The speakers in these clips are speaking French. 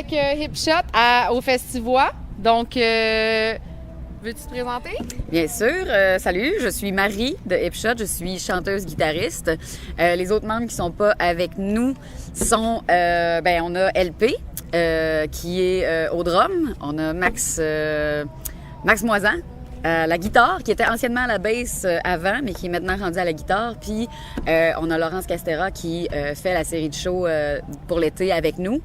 avec Hipshot au Festivois. Donc, veux-tu te présenter? Bien sûr. Salut, je suis Marie de Hipshot. Je suis chanteuse-guitariste. Les autres membres qui sont pas avec nous sont... on a LP, qui est au drum. On a Max Moisan, la guitare, qui était anciennement à la basse avant, mais qui est maintenant rendue à la guitare. Puis on a Laurence Castera qui fait la série de shows pour l'été avec nous,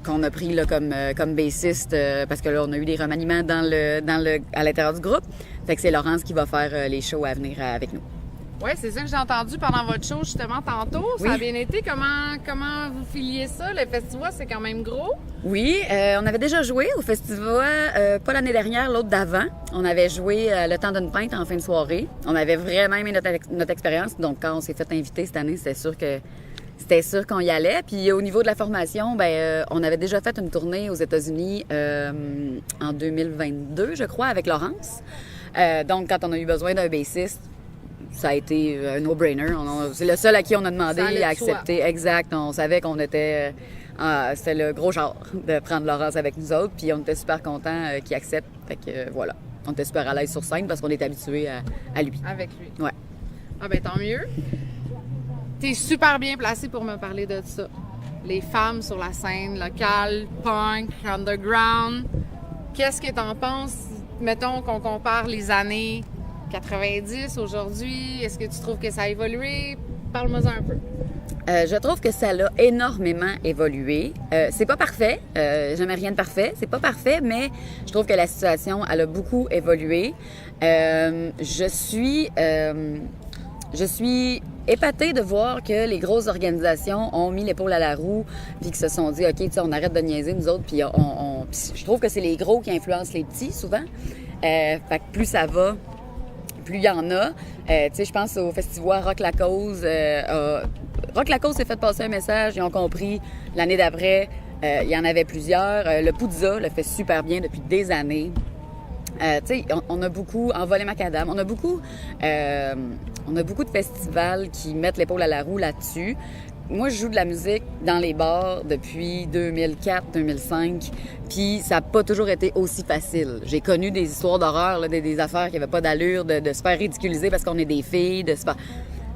qu'on a pris là, comme bassiste, parce que là, on a eu des remaniements à l'intérieur du groupe. Fait que c'est Laurence qui va faire les shows à venir avec nous. Oui, c'est ça que j'ai entendu pendant votre show, justement, tantôt. Oui. Ça a bien été. Comment vous filiez ça? Le festival, c'est quand même gros. Oui, on avait déjà joué au festival, pas l'année dernière, l'autre d'avant. On avait joué le temps d'une pinte en fin de soirée. On avait vraiment aimé notre expérience. Donc, quand on s'est fait inviter cette année, c'était sûr qu'on y allait. Puis au niveau de la formation, on avait déjà fait une tournée aux États-Unis en 2022, je crois, avec Laurence. Donc, quand on a eu besoin d'un bassiste, ça a été un no-brainer. C'est le seul à qui on a demandé à accepter. Exact. On savait qu'on était... c'était le gros genre de prendre Laurence avec nous autres. Puis on était super contents qu'il accepte. Fait que voilà. On était super à l'aise sur scène parce qu'on est habitués à lui. Avec lui. Ouais. Ah ben tant mieux. T'es super bien placée pour me parler de ça. Les femmes sur la scène locale, punk, underground. Qu'est-ce que t'en penses? Mettons qu'on compare les années 90 aujourd'hui. Est-ce que tu trouves que ça a évolué? Parle-moi-en un peu. Je trouve que ça a énormément évolué. C'est pas parfait. Jamais rien de parfait. C'est pas parfait, mais je trouve que la situation, elle a beaucoup évolué. Je suis épatée de voir que les grosses organisations ont mis l'épaule à la roue puis qu'ils se sont dit, OK, on arrête de niaiser, nous autres. Puis je trouve que c'est les gros qui influencent les petits, souvent. Fait que plus ça va, plus il y en a. Je pense au festival Rock la Cause. Rock la Cause s'est fait passer un message. Ils ont compris. L'année d'après, il y en avait plusieurs. Le Poudza le fait super bien depuis des années. On a beaucoup, Envolé Macadam, on a beaucoup de festivals qui mettent l'épaule à la roue là-dessus. Moi, je joue de la musique dans les bars depuis 2004-2005, puis ça n'a pas toujours été aussi facile. J'ai connu des histoires d'horreur, là, des affaires qui n'avaient pas d'allure, de se faire ridiculiser parce qu'on est des filles,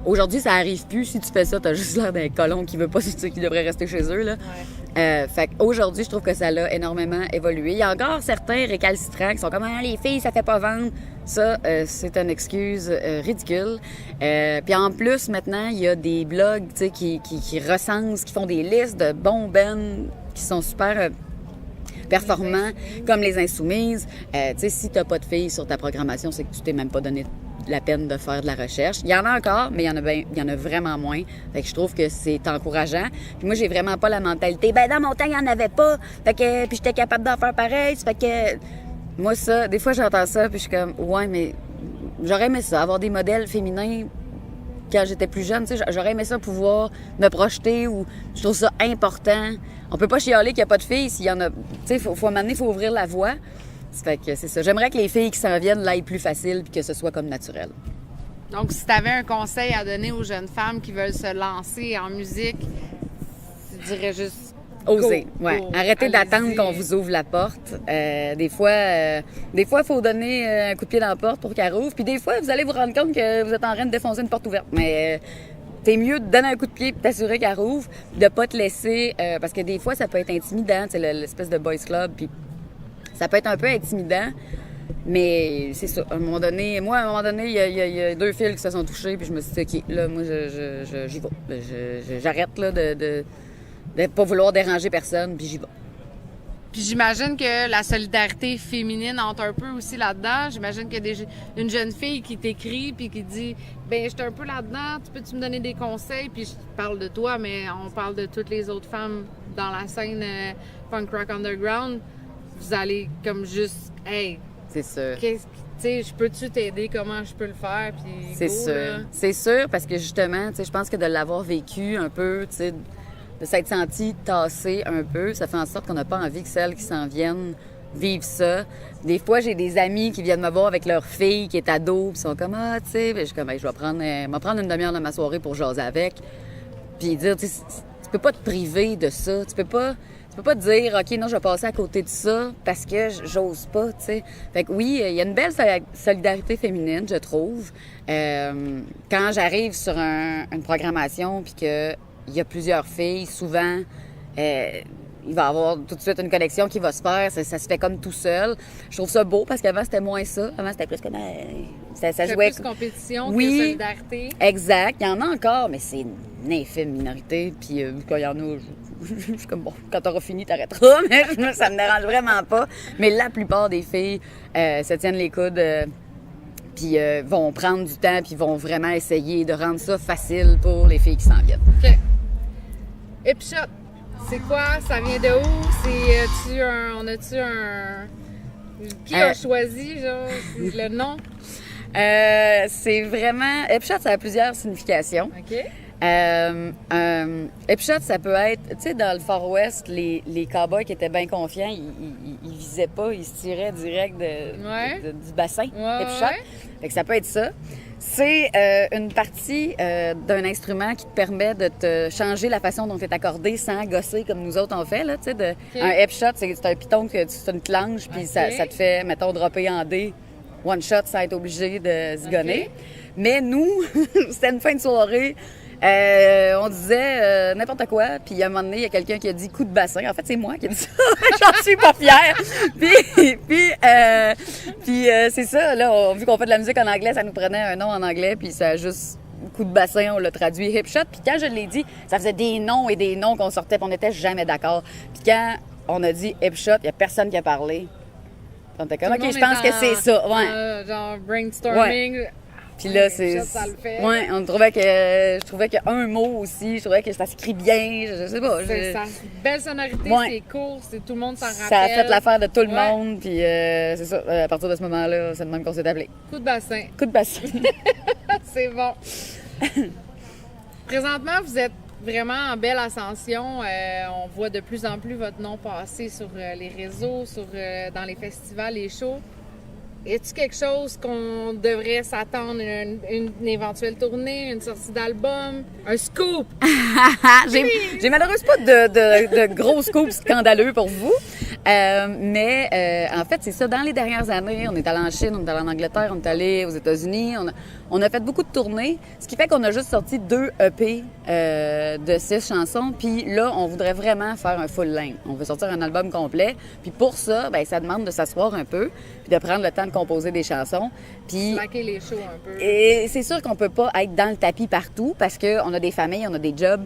Aujourd'hui, ça arrive plus. Si tu fais ça, t'as juste l'air d'un colon qui devrait rester chez eux, là. Ouais. Fait qu'aujourd'hui, je trouve que ça a énormément évolué. Il y a encore certains récalcitrants qui sont comme « les filles, ça fait pas vendre ». Ça, c'est une excuse ridicule. Puis en plus, maintenant, il y a des blogs qui recensent, qui font des listes de bons bands qui sont super performants, comme les Insoumises. Si t'as pas de filles sur ta programmation, c'est que tu t'es même pas donné la peine de faire de la recherche. Il y en a encore, mais il y en a vraiment moins. Fait que je trouve que c'est encourageant. Puis moi, j'ai vraiment pas la mentalité, dans mon temps, il y en avait pas. Fait que, puis j'étais capable d'en faire pareil. Fait que, moi, ça, des fois, j'entends ça, puis je suis comme, ouais, mais j'aurais aimé ça, avoir des modèles féminins quand j'étais plus jeune. J'aurais aimé ça pouvoir me projeter, ou je trouve ça important. On peut pas chialer qu'il y a pas de filles s'il y en a. Tu sais, à un moment donné, il faut ouvrir la voie. Fait que c'est ça. J'aimerais que les filles qui s'en viennent l'aillent plus facile puis que ce soit comme naturel. Donc, si tu avais un conseil à donner aux jeunes femmes qui veulent se lancer en musique, tu dirais juste... Oser, ouais. Arrêtez d'attendre qu'on vous ouvre la porte. Des fois, il faut donner un coup de pied dans la porte pour qu'elle rouvre. Puis des fois, vous allez vous rendre compte que vous êtes en train de défoncer une porte ouverte. Mais t'es mieux de donner un coup de pied et t'assurer qu'elle rouvre, de pas te laisser... parce que des fois, ça peut être intimidant, l'espèce de boys club, puis ça peut être un peu intimidant, mais c'est ça. À un moment donné, il y a deux fils qui se sont touchés, puis je me suis dit, OK, là, moi, j'y vais. J'arrête, là, de pas vouloir déranger personne, puis j'y vais. Puis j'imagine que la solidarité féminine entre un peu aussi là-dedans. J'imagine qu'il y a une jeune fille qui t'écrit puis qui dit « Ben, j'étais un peu là-dedans, peux-tu me donner des conseils? » Puis je parle de toi, mais on parle de toutes les autres femmes dans la scène punk rock underground. Vous allez comme juste « Hey, c'est sûr. Je peux-tu t'aider? Comment je peux le faire? » Puis c'est sûr. Là. C'est sûr, parce que justement, je pense que de l'avoir vécu un peu, de s'être senti tassé un peu, ça fait en sorte qu'on n'a pas envie que celles qui s'en viennent vivent ça. Des fois, j'ai des amis qui viennent me voir avec leur fille qui est ado, puis sont comme « Ah, tu sais, je suis comme, je vais prendre une demi-heure de ma soirée pour jaser avec. » Puis dire, tu peux pas te priver de ça. Tu peux pas peux pas te dire, OK, non, je vais passer à côté de ça parce que j'ose pas, tu sais. Fait que oui, il y a une belle solidarité féminine, je trouve. Quand j'arrive sur une programmation puis qu'il y a plusieurs filles, souvent, il va y avoir tout de suite une connexion qui va se faire. Ça se fait comme tout seul. Je trouve ça beau parce qu'avant, c'était moins ça. Avant, c'était plus comme... ça jouait... plus compétition oui, que solidarité. Exact. Il y en a encore, mais c'est une infime minorité. Puis quand il y en a, je suis comme, bon, quand t'auras fini, t'arrêteras. Mais ça me dérange vraiment pas. Mais la plupart des filles se tiennent les coudes... puis vont prendre du temps, puis vont vraiment essayer de rendre ça facile pour les filles qui s'en viennent. OK. Hipshot, c'est quoi? Ça vient de où? On a-tu un... Qui a choisi, genre, le nom? C'est vraiment... Hipshot, ça a plusieurs significations. OK. Hipshot, ça peut être... Tu sais, dans le Far West, les cowboys qui étaient bien confiants, ils visaient pas, ils se tiraient direct du bassin. Hipshot. Ouais. Fait que ça peut être ça. C'est une partie d'un instrument qui te permet de te changer la façon dont tu es accordé sans gosser comme nous autres on fait. Là, okay. Un hip shot, c'est un piton que tu une clenche puis ça te fait, mettons, dropper en D. One shot, ça être obligé de zigonner. Okay. Mais nous, c'était une fin de soirée. On disait n'importe quoi, puis à un moment donné, il y a quelqu'un qui a dit coup de bassin. En fait, c'est moi qui ai dit ça. J'en suis pas fière. Puis c'est ça, là, vu qu'on fait de la musique en anglais, ça nous prenait un nom en anglais, puis ça a juste coup de bassin, on l'a traduit hip shot. Puis quand je l'ai dit, ça faisait des noms et des noms qu'on sortait, puis on n'était jamais d'accord. Puis quand on a dit hip shot, il n'y a personne qui a parlé. On était comme, OK, je pense que c'est ça. Ouais. Genre brainstorming. Ouais. Puis là, c'est. Ouais, je trouvais qu'un mot aussi, je trouvais que ça s'écrit bien, je sais pas. C'est ça. Belle sonorité, c'est court, tout le monde s'en rappelle. Ça a fait l'affaire de tout le monde, puis c'est ça. À partir de ce moment-là, c'est le même qu'on s'est appelé. Coup de bassin. Coup de bassin. C'est bon. Présentement, vous êtes vraiment en belle ascension. On voit de plus en plus votre nom passer sur les réseaux, dans les festivals, les shows. Y a-t-il quelque chose qu'on devrait s'attendre, une éventuelle tournée, une sortie d'album, un scoop? J'ai malheureusement pas de gros scoops scandaleux pour vous. Mais en fait, c'est ça. Dans les dernières années, on est allé en Chine, on est allé en Angleterre, on est allé aux États-Unis. On a fait beaucoup de tournées, ce qui fait qu'on a juste sorti 2 EP de 6 chansons. Puis là, on voudrait vraiment faire un full length. On veut sortir un album complet. Puis pour ça, ben ça demande de s'asseoir un peu, puis de prendre le temps de composer des chansons. Puis slacker les shows un peu. Et c'est sûr qu'on peut pas être dans le tapis partout parce qu'on a des familles, on a des jobs.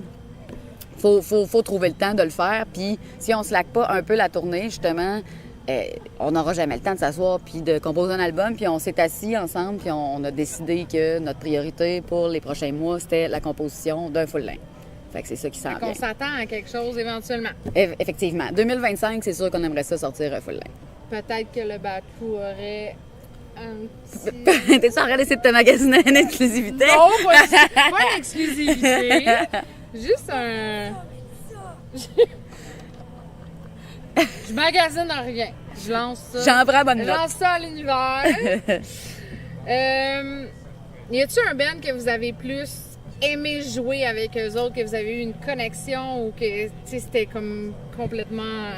Faut trouver le temps de le faire. Puis si on slack pas un peu la tournée, justement, on n'aura jamais le temps de s'asseoir puis de composer un album. Puis on s'est assis ensemble puis on a décidé que notre priorité pour les prochains mois, c'était la composition d'un full length. Fait que c'est ça qui s'en vient. On s'attend à quelque chose éventuellement. Effectivement. 2025, c'est sûr qu'on aimerait ça sortir un full length. Peut-être que le Batou aurait un petit... T'es-tu en train d'essayer de te magasiner une exclusivité? Non, pas une exclusivité. Juste un... Je magasine en rien. Je lance ça. J'en prends bonne note. Je lance ça à l'univers. Y a-t-il un band que vous avez plus aimé jouer avec eux autres, que vous avez eu une connexion ou que c'était comme complètement...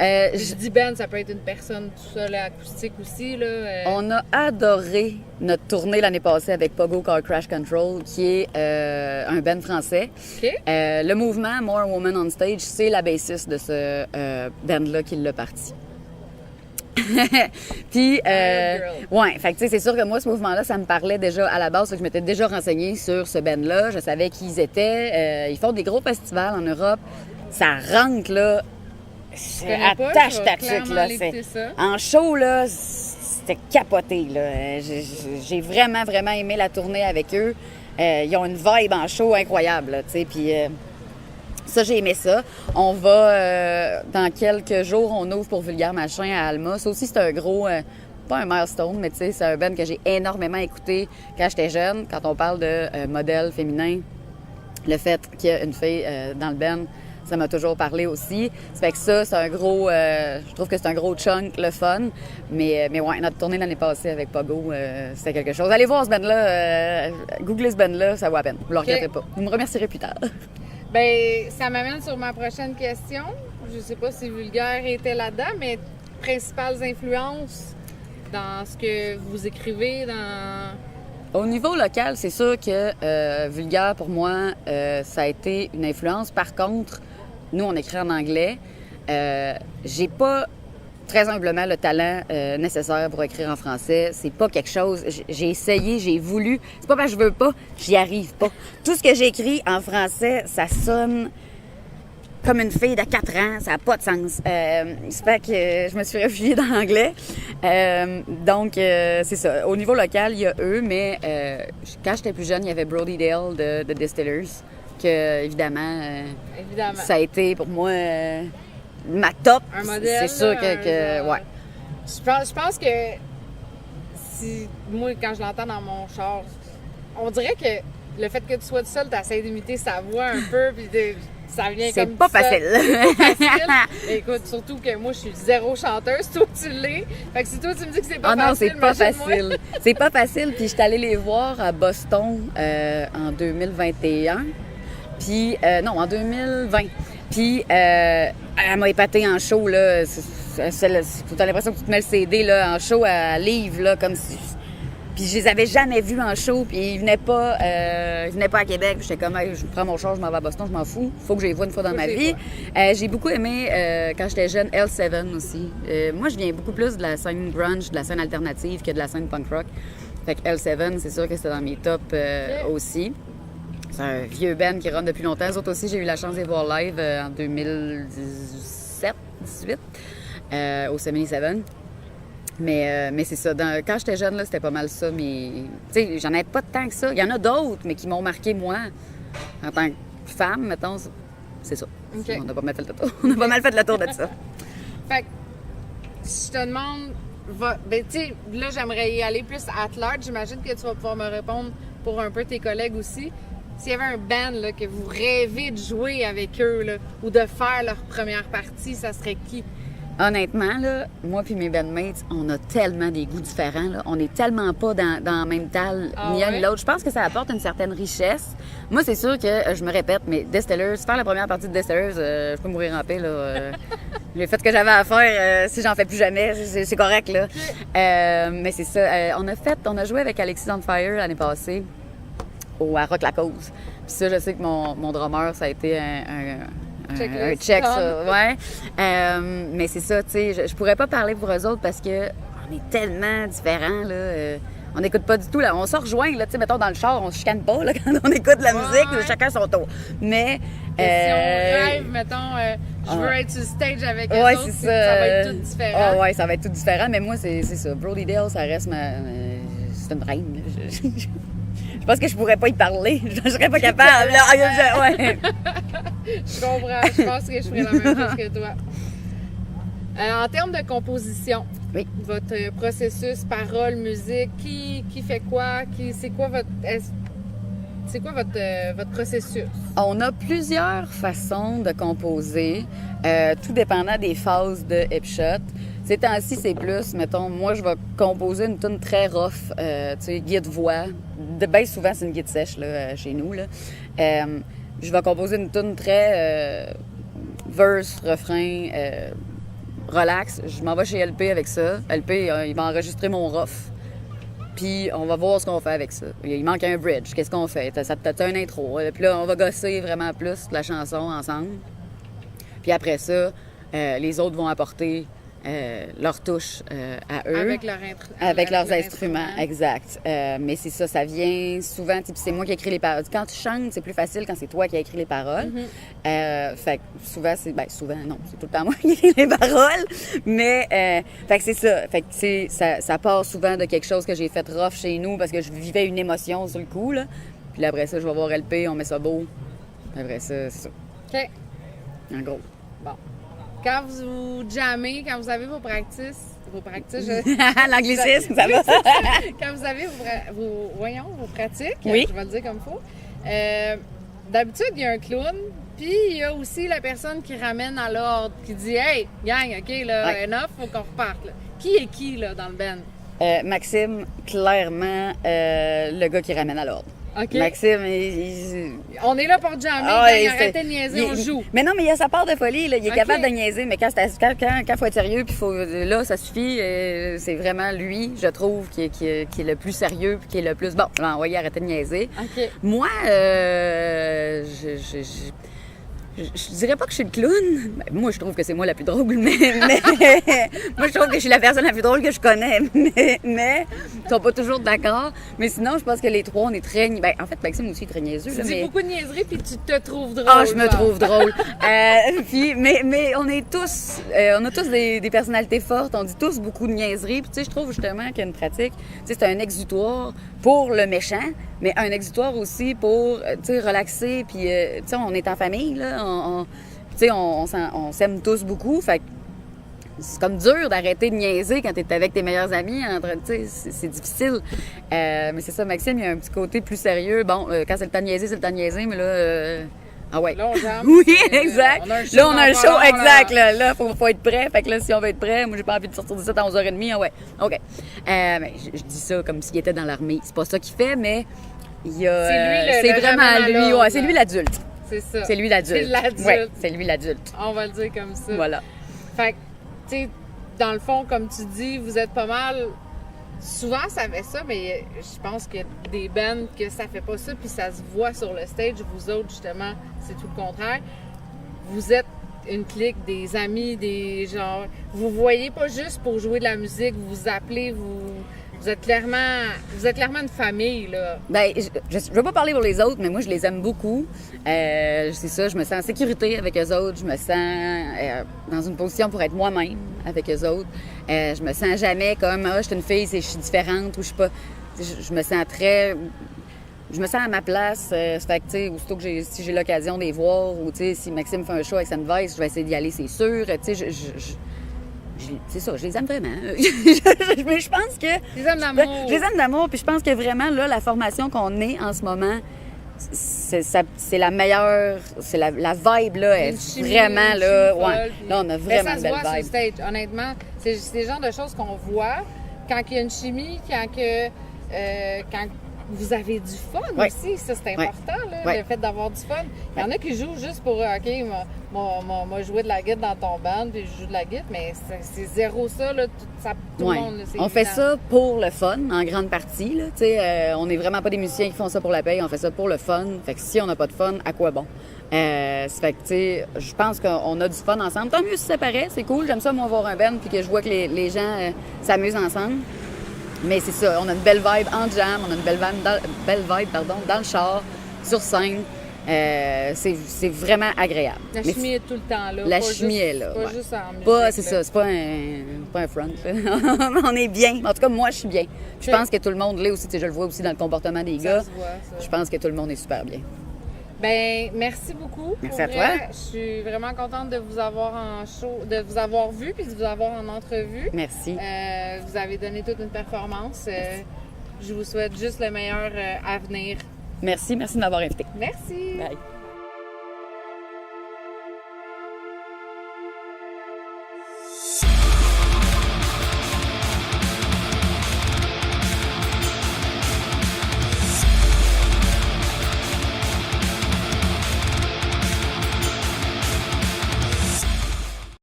je dis band, ça peut être une personne tout seul acoustique aussi. Là, On a adoré notre tournée l'année passée avec Pogo Car Crash Control, qui est un band français. Okay. Le mouvement More Women on Stage, c'est la bassiste de ce band-là qui l'a parti. Puis, ouais, fait que tu sais, c'est sûr que moi, ce mouvement-là, ça me parlait déjà à la base, que je m'étais déjà renseignée sur ce band-là. Je savais qui ils étaient. Ils font des gros festivals en Europe. Ça rentre, là. Attache ta tuque, là. En show, là, c'était capoté, là. J'ai vraiment, vraiment aimé la tournée avec eux. Ils ont une vibe en show incroyable, là, tu sais. Puis ça, j'ai aimé ça. On va, dans quelques jours, on ouvre pour Vulgaire Machin à Alma. Ça aussi, c'est un gros, pas un milestone, mais tu sais, c'est un band que j'ai énormément écouté quand j'étais jeune. Quand on parle de modèle féminin, le fait qu'il y a une fille dans le band, ça m'a toujours parlé aussi. Ça fait que ça, c'est un gros... je trouve que c'est un gros chunk, le fun. Mais ouais, notre tournée l'année passée avec Pogo, c'était quelque chose. Allez voir ce band-là. Googlez ce band-là, ça vaut la peine. Vous ne le regrettez pas. Vous me remercierez plus tard. Bien, ça m'amène sur ma prochaine question. je sais pas si Vulgaire était là-dedans, mais principales influences dans ce que vous écrivez, dans... Au niveau local, c'est sûr que Vulgaire, pour moi, ça a été une influence. Par contre, nous, on écrit en anglais. J'ai pas, très humblement, le talent nécessaire pour écrire en français. C'est pas quelque chose... J'ai essayé, j'ai voulu. C'est pas parce que je veux pas, j'y arrive pas. Tout ce que j'écris en français, ça sonne comme une fille de 4 ans. Ça n'a pas de sens. C'est fait que je me suis réfugiée dans l'anglais. Donc, c'est ça. Au niveau local, il y a eux, mais quand j'étais plus jeune, il y avait Brody Dale de Distillers, que, évidemment, ça a été pour moi ma top. Un modèle. C'est sûr que ouais. Je pense que si moi, quand je l'entends dans mon char, on dirait que le fait que tu sois tout seul, tu essaies d'imiter sa voix un peu, puis ça vient c'est comme pas ça. facile. C'est pas facile. Écoute, surtout que moi, je suis zéro chanteuse, toi tu l'es. Fait que si toi tu me dis que c'est pas facile, non, c'est pas imagine-moi. facile. C'est pas facile. Puis je suis allée les voir à Boston en 2021. Puis, non, en 2020. Puis, elle m'a épatée en show, là. T'as l'impression que tu te mets le CD, là, en show à livre, là, comme si... Puis je les avais jamais vus en show, puis ils venaient pas à Québec. Puis j'étais comme, hey, je prends mon char, je m'en vais à Boston, je m'en fous. Faut que je les voie une fois dans ma vie. J'ai beaucoup aimé, quand j'étais jeune, L7 aussi. Moi, je viens beaucoup plus de la scène grunge, de la scène alternative que de la scène punk rock. Fait que L7, c'est sûr que c'était dans mes tops aussi. C'est un vieux band qui run depuis longtemps. Eux autres aussi, j'ai eu la chance de les voir live en 2017-18 au 77. Mais c'est ça. Quand j'étais jeune, là, c'était pas mal ça. Mais, tu sais, j'en avais pas tant que ça. Il y en a d'autres, mais qui m'ont marqué, moi, en tant que femme, mettons. C'est ça. Okay. On a pas mal fait le tour. On a pas mal fait le tour de ça. Fait que, si je te demande... Ben, tu sais, là, j'aimerais y aller plus at large. J'imagine que tu vas pouvoir me répondre pour un peu tes collègues aussi. S'il y avait un band là, que vous rêvez de jouer avec eux là, ou de faire leur première partie, ça serait qui? Honnêtement, là, moi puis mes bandmates, on a tellement des goûts différents. Là. On n'est tellement pas dans la même talle, ni un ni l'autre. Je pense que ça apporte une certaine richesse. Moi, c'est sûr que, je me répète, mais Distillers, faire la première partie de Distillers, je peux mourir en paix. Là. J'ai fait ce que j'avais à faire. Si j'en fais plus jamais, c'est correct. Là. Mais c'est ça. On a joué avec Alexis on Fire l'année passée à Rock la Cause. Puis ça, je sais que mon drummer, ça a été un check, ça, ouais. Mais c'est ça, tu sais, je pourrais pas parler pour eux autres parce que on est tellement différents, là. On n'écoute pas du tout, là. On se rejoint, là, tu sais, mettons, dans le char, on se chicane pas, là, quand on écoute la musique, là, chacun son tour. Mais... si on rêve, mettons, je veux être sur le stage avec eux autres, c'est ça va être tout différent. Ouais, ça va être tout différent, mais moi, c'est ça. Brody Dale, ça reste c'est une reine, là. Je pense que je pourrais pas y parler. Je serais pas capable. Là. Ouais. Je comprends. Je pense que je ferais la même chose que toi. En termes de composition, oui. Votre processus, parole, musique, qui fait quoi? C'est quoi votre processus? On a plusieurs façons de composer, tout dépendant des phases de Hipshot. Ces temps-ci, c'est plus, mettons, moi, je vais composer une tune très rough, tu sais, guide-voix. Bien souvent, c'est une guide sèche, là, chez nous, là. Je vais composer une tune très verse, refrain, relax. Je m'en vais chez LP avec ça. LP, il va enregistrer mon rough. Puis, on va voir ce qu'on fait avec ça. Il manque un bridge. Qu'est-ce qu'on fait? T'as un intro. Puis là, on va gosser vraiment plus la chanson ensemble. Puis après ça, les autres vont apporter leurs touches à eux. Avec leurs instruments, exact. Mais c'est ça, ça vient souvent, puis c'est moi qui écris les paroles. Quand tu chantes, c'est plus facile quand c'est toi qui as écrit les paroles. Fait que souvent, c'est tout le temps moi qui écris les paroles. Mais, fait que c'est ça. Fait que ça part souvent de quelque chose que j'ai fait rough chez nous parce que je vivais une émotion sur le coup, là. Puis là, après ça, je vais voir LP, on met ça beau. Puis après ça, c'est ça. OK. En gros. Bon. Quand vous jammez, quand vous avez vos practices, l'anglicisme, ça va. Quand vous avez vos pratiques, oui. Je vais le dire comme il faut, d'habitude, il y a un clown, puis il y a aussi la personne qui ramène à l'ordre, qui dit « Hey, gang, OK, là, enough, faut qu'on reparte. » Qui est qui, là, dans le band? Maxime, clairement, le gars qui ramène à l'ordre. OK. Maxime, On est là pour jammer, Ah, quand et il arrêtait de niaiser, on joue. Mais non, mais il y a sa part de folie, là. Il est Ok. capable de niaiser, mais quand faut être sérieux, puis là, ça suffit. C'est vraiment lui, je trouve, qui est le plus sérieux, puis qui est le plus... Bon, je vais envoyer arrêter de niaiser. OK. Moi, je dirais pas que je suis le clown. Ben, moi, je trouve que c'est moi la plus drôle, mais moi, je trouve que je suis la personne la plus drôle que je connais. Mais ils sont pas toujours d'accord. Mais sinon, je pense que les trois, on est très... Ben, en fait, Maxime aussi est très niaiseux. Tu Là, dis mais... beaucoup de niaiseries, puis tu te trouves drôle. Ah, je me genre. trouve drôle. Mais on est tous... on a tous des personnalités fortes. On dit tous beaucoup de niaiseries. Puis, tu sais, je trouve justement qu'il y a une pratique... Tu sais, c'est un exutoire pour le méchant, mais un exutoire aussi pour, tu sais, relaxer. Puis, tu sais, on est en famille, là. Tu sais, on s'aime tous beaucoup. Fait que c'est comme dur d'arrêter de niaiser quand t'es avec tes meilleurs amis. Tu sais, c'est difficile. Mais c'est ça, Maxime, il y a un petit côté plus sérieux. Bon, quand c'est le temps de niaiser, c'est le temps de niaiser, mais là... Ah ouais. Là, on jame. Oui, exact. Là, on a un show, dans pas long, exact. Là, faut être prêt. Fait que là, si on veut être prêt, moi, j'ai pas envie de sortir de ça à 11h30. Ah ouais, OK. Mais je dis ça comme s'il était dans l'armée. C'est pas ça qu'il fait, mais il y a... C'est lui, c'est le vraiment ramène à lui. l'ordre. Ouais, c'est lui l'adulte. C'est ça. C'est lui l'adulte. C'est l'adulte. Ouais, c'est lui l'adulte. On va le dire comme ça. Voilà. Fait que, tu sais, dans le fond, comme tu dis, vous êtes pas mal... Souvent, ça fait ça, mais je pense qu'il y a des bands que ça fait pas ça, puis ça se voit sur le stage. Vous autres, justement, c'est tout le contraire. Vous êtes une clique, des amis, des genre... Vous voyez pas juste pour jouer de la musique, vous vous appelez, vous êtes clairement une famille, là. Ben, je veux pas parler pour les autres, mais moi, je les aime beaucoup. C'est ça, je me sens en sécurité avec eux autres. Je me sens dans une position pour être moi-même avec eux autres. Je me sens jamais comme, je suis une fille, je suis différente, ou je suis pas... Je me sens très... Je me sens à ma place. Ça fait que, tu sais, aussitôt que si j'ai l'occasion de les voir, ou, tu sais, si Maxime fait un show avec Sunvice, je vais essayer d'y aller, c'est sûr. Tu sais, c'est ça, je les aime vraiment. Mais je pense que... Les aime d'amour. Je les aime d'amour, puis je pense que vraiment, là, la formation qu'on est en ce moment, c'est la meilleure... C'est la vibe, là, est vraiment, là... Ouais, là, on a vraiment ça une se belle voit sur vibe. stage, honnêtement. C'est le genre de choses qu'on voit quand il y a une chimie, quand vous avez du fun Ouais. aussi. Ça, c'est important, là, Ouais. le fait d'avoir du fun. Il y en a qui jouent juste pour, OK, moi jouer de la guitare dans ton band, puis je joue de la guitare, mais c'est zéro ça, là. Tout Ouais. le monde, là, c'est On fait évident. ça pour le fun, en grande partie. Là. On n'est vraiment pas des musiciens qui font ça pour la paye, on fait ça pour le fun. Fait que si on n'a pas de fun, à quoi bon? Ça fait que, tu sais, je pense qu'on a du fun ensemble. Tant mieux si ça paraît, c'est cool. J'aime ça, moi, voir un band, puis que je vois que les gens s'amusent ensemble. Mais c'est ça, on a une belle vibe en jam, on a une belle vibe dans le char, sur scène. C'est vraiment agréable. La Mais chimie est tout le temps là. la pas chimie juste- est là. Pas Ouais. juste en musique. Pas, c'est là. ça, c'est pas un front. là. On est bien. En tout cas, moi, je suis bien. Je pense que tout le monde l'est aussi. Tu sais, je le vois aussi dans le comportement des Ça gars. se voit, ça. Je pense que tout le monde est super bien. Ben, merci beaucoup. Merci Pour à toi. vrai, je suis vraiment contente de vous avoir en show, de vous avoir vu puis de vous avoir en entrevue. Merci. Vous avez donné toute une performance. Je vous souhaite juste le meilleur à venir. Merci de m'avoir invité. Merci. Bye.